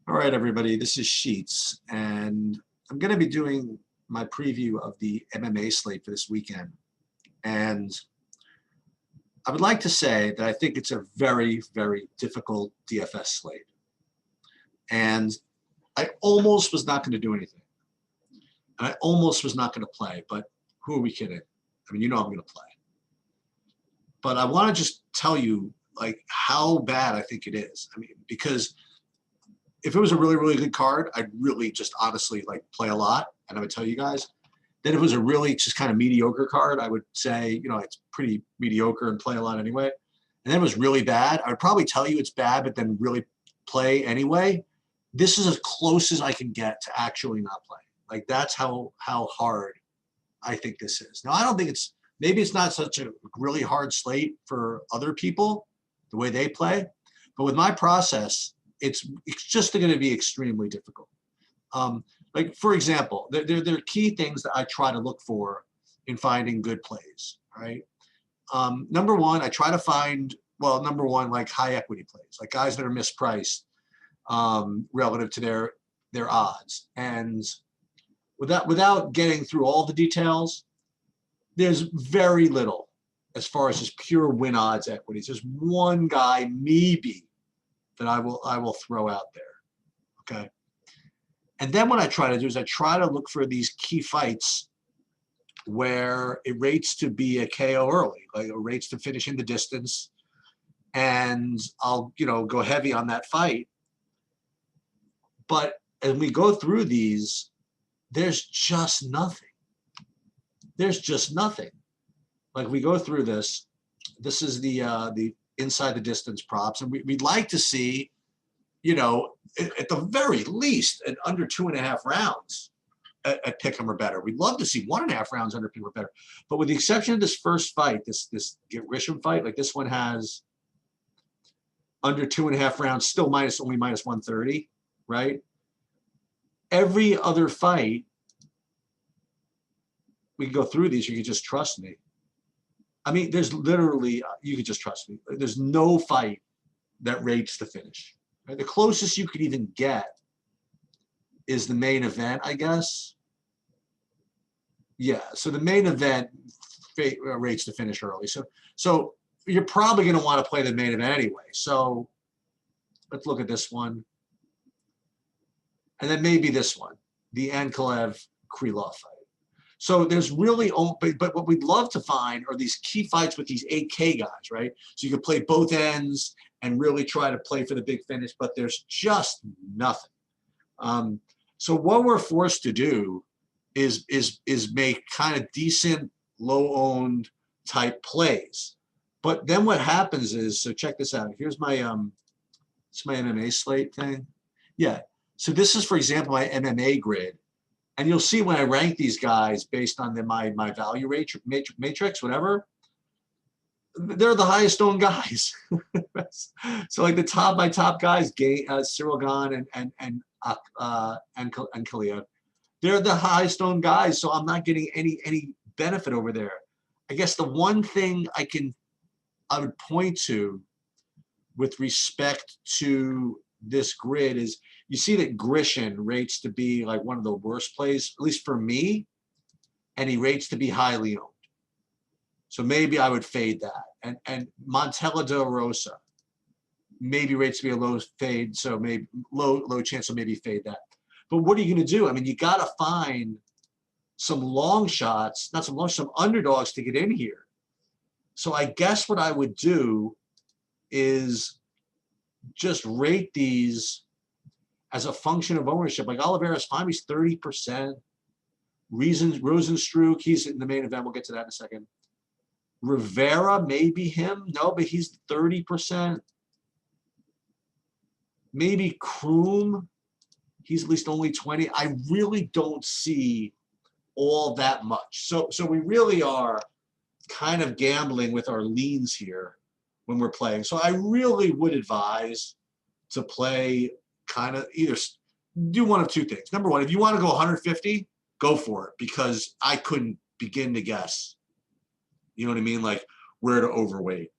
All right, everybody, this is Sheets, and I'm going to be doing my preview of the MMA slate for this weekend. And I would like to say that I think it's a very, very difficult DFS slate. And I almost was not going to do anything. And I almost was not going to play, but who are we kidding? I mean, you know I'm going to play. But I want to just tell you, like, how bad I think it is. I mean, because if it was a really, really good card, I'd really just honestly like play a lot, and I would tell you guys. Then if it was a really just kind of mediocre card, I would say, you know, it's pretty mediocre and play a lot anyway. And then it was really bad, I would probably tell you it's bad, but then really play anyway. This is as close as I can get to actually not playing. Like, that's how hard I think this is. Now, I don't think maybe it's not such a really hard slate for other people, the way they play. But with my process, it's just going to be extremely difficult. Like, for example, there are key things that I try to look for in finding good plays, right? Number one, I try to find, well, number one, like high equity plays, like guys that are mispriced relative to their odds. And without getting through all the details, there's very little as far as just pure win odds equities. There's one guy maybe that I will throw out there, okay? And then what I try to do is I try to look for these key fights where it rates to be a KO early, like it rates to finish in the distance, and I'll, you know, go heavy on that fight. But as we go through these, there's just nothing. There's just nothing. Like, we go through this. This is the inside the distance props, and we'd like to see, you know, at the very least, at under 2.5 rounds at Pick'em or better. We'd love to see 1.5 rounds under Pick'em or better. But with the exception of this first fight, this Grisham fight, like this one has under 2.5 rounds, still only minus 130, right? Every other fight, we can go through these. You can just trust me. I mean, there's literally, you can just trust me. There's no fight that rates to finish. Right? The closest you could even get is the main event, I guess. Yeah, so the main event rates to finish early. So you're probably going to want to play the main event anyway. So let's look at this one. And then maybe this one, the Ankalaev-Krylov fight. So there's really, but what we'd love to find are these key fights with these 8K guys, right? So you can play both ends and really try to play for the big finish, but there's just nothing. So what we're forced to do is make kind of decent, low-owned type plays. But then what happens is, so check this out. Here's my it's my MMA slate thing. Yeah. So this is, for example, my MMA grid. And you'll see when I rank these guys based on my value matrix, whatever, they're the highest owned guys. So like my top guys, Cyril Gane and Kaliev, they're the highest owned guys. So I'm not getting any benefit over there. I guess the one thing I would point to with respect to this grid is, you see that Grisham rates to be like one of the worst plays, at least for me, and he rates to be highly owned. So maybe I would fade that. And Montella de Rosa maybe rates to be a low fade, so maybe low chance, so maybe fade that. But what are you going to do? I mean, you got to find some long shots, some underdogs to get in here. So I guess what I would do is just rate these as a function of ownership. Like Oliveira's fine, he's 30%. Rosenstruck, he's in the main event. We'll get to that in a second. Rivera, maybe him. No, but he's 30%. Maybe Kroom, he's at least only 20. I really don't see all that much. So we really are kind of gambling with our leans here when we're playing. So I really would advise to play kind of either do one of two things. Number one, if you want to go 150, go for it, because I couldn't begin to guess, you know what I mean, like where to overweight.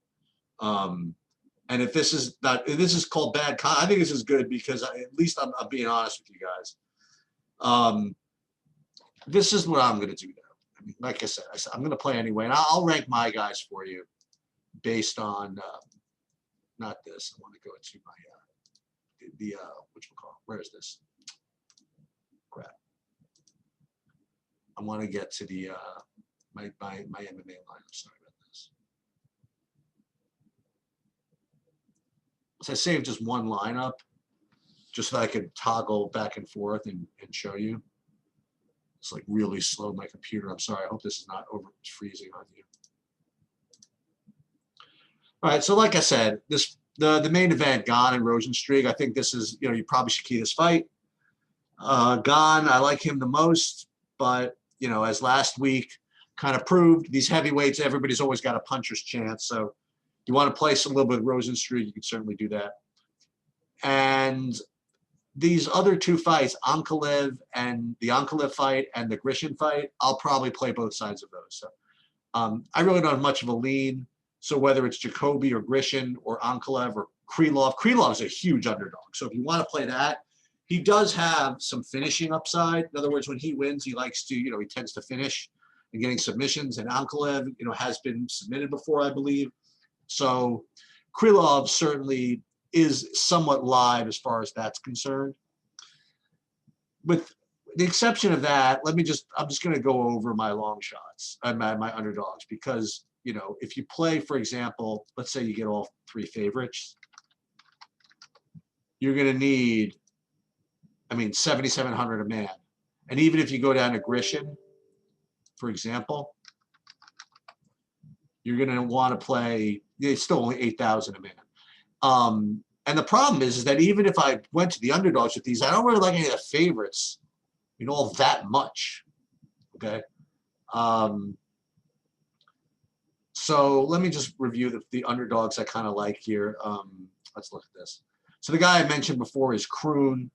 And if this is not, if this is called bad I think this is good because at least I'm being honest with you guys. This is what I'm going to do now. I mean, like I said, I'm going to play anyway, and I'll rank my guys for you based on not this. I want to go to my whatchamacallit. Where is this? Crap. I want to get to the my MMA line. I'm sorry about this. So I saved just one lineup, just so I could toggle back and forth and show you. It's like really slow, my computer. I'm sorry. I hope this is not over freezing on you. All right. So like I said, the main event, Gane and Rosenstreich. I think this is, you probably should key this fight. Gane, I like him the most, but as last week kind of proved, these heavyweights, everybody's always got a puncher's chance. So you want to place a little bit of Rosenstreich, you can certainly do that. And these other two fights, Ankalaev and the Ankalaev fight and the Grishin fight, I'll probably play both sides of those. So I really don't have much of a lean. So whether it's Jacoby or Grishin or Ankalaev or Krylov is a huge underdog. So if you want to play that, he does have some finishing upside. In other words, when he wins, he likes to, he tends to finish and getting submissions. And Ankalaev, has been submitted before, I believe. So Krylov certainly is somewhat live as far as that's concerned. With the exception of that, I'm just going to go over my long shots and my underdogs because, if you play, for example, let's say you get all three favorites, you're going to need, 7,700 a man. And even if you go down to Grishin, for example, you're going to want to play, it's still only 8,000 a man. And the problem is that even if I went to the underdogs with these, I don't really like any of the favorites, all that much. Okay. So let me just review the underdogs I kind of like here. Let's look at this. So the guy I mentioned before is Kroon.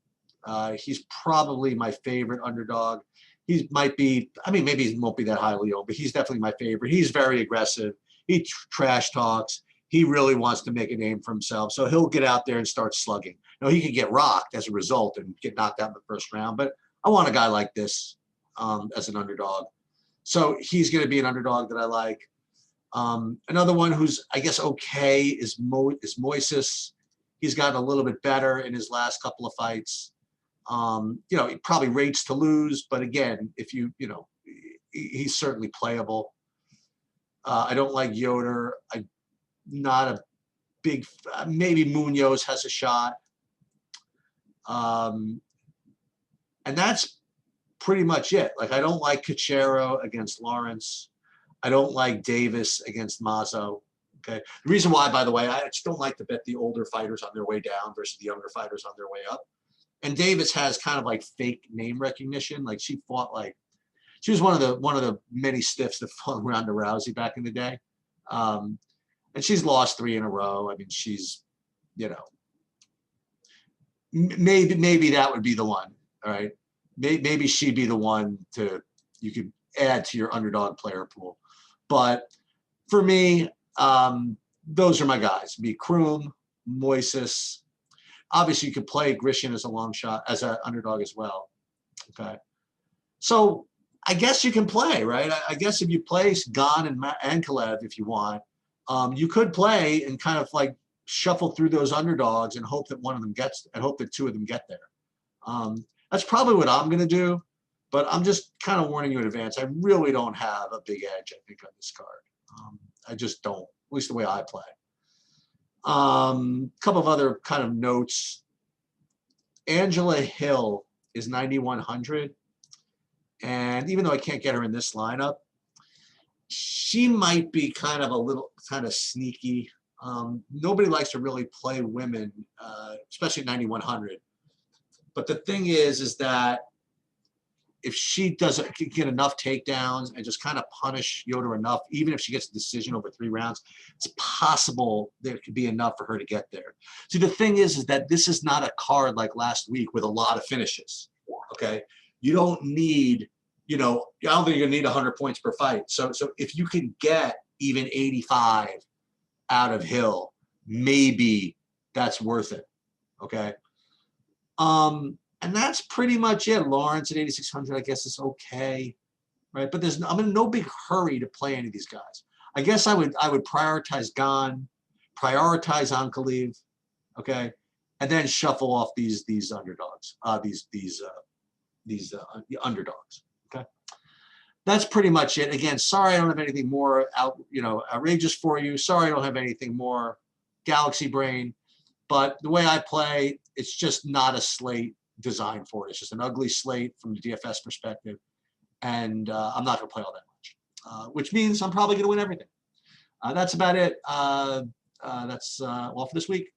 He's probably my favorite underdog. He might be, maybe he won't be that highly owned, but he's definitely my favorite. He's very aggressive. He trash talks. He really wants to make a name for himself. So he'll get out there and start slugging. He could get rocked as a result and get knocked out in the first round, but I want a guy like this as an underdog. So he's going to be an underdog that I like. Another one who's, I guess, okay is Moises. He's gotten a little bit better in his last couple of fights. He probably rates to lose, but again, if he's certainly playable. I don't like Yoder. I'm not a big, maybe Munoz has a shot. And that's pretty much it. Like, I don't like Cachero against Lawrence. I don't like Davis against Mazzo. Okay. The reason why, by the way, I just don't like to bet the older fighters on their way down versus the younger fighters on their way up. And Davis has kind of like fake name recognition. Like, she was one of the many stiffs that fought Ronda Rousey back in the day. And she's lost 3 in a row. She's, maybe that would be the one. All right. Maybe she'd be the one you could add to your underdog player pool. But for me, those are my guys. Kroon, Moises. Obviously, you could play Grishin as a long shot, as an underdog as well. Okay. So I guess you can play, right? I guess if you place Gane and Ankalaev, if you want, you could play and kind of like shuffle through those underdogs and hope that one of them gets, and hope that 2 of them get there. That's probably what I'm going to do, but I'm just kind of warning you in advance. I really don't have a big edge, I think, on this card. I just don't, at least the way I play. Couple of other kind of notes. Angela Hill is 9,100. And even though I can't get her in this lineup, she might be kind of sneaky. Nobody likes to really play women, especially 9,100. But the thing is that if she doesn't get enough takedowns and just kind of punish Yoder enough, even if she gets a decision over 3 rounds, it's possible there could be enough for her to get there. See, the thing is that this is not a card like last week with a lot of finishes, okay? You don't need, I don't think you're going to need 100 points per fight. So if you can get even 85 out of Hill, maybe that's worth it. Okay. And that's pretty much it. Lawrence at 8,600, I guess is okay, right? But I'm in no big hurry to play any of these guys. I guess I would prioritize Gane, prioritize Ankalev, okay, and then shuffle off these underdogs, these underdogs. Okay, that's pretty much it. Again, sorry I don't have anything more outrageous for you. Sorry I don't have anything more galaxy brain. But the way I play, it's just not a slate designed for it. It's just an ugly slate from the DFS perspective. And I'm not going to play all that much, which means I'm probably going to win everything. That's about it. That's all for this week.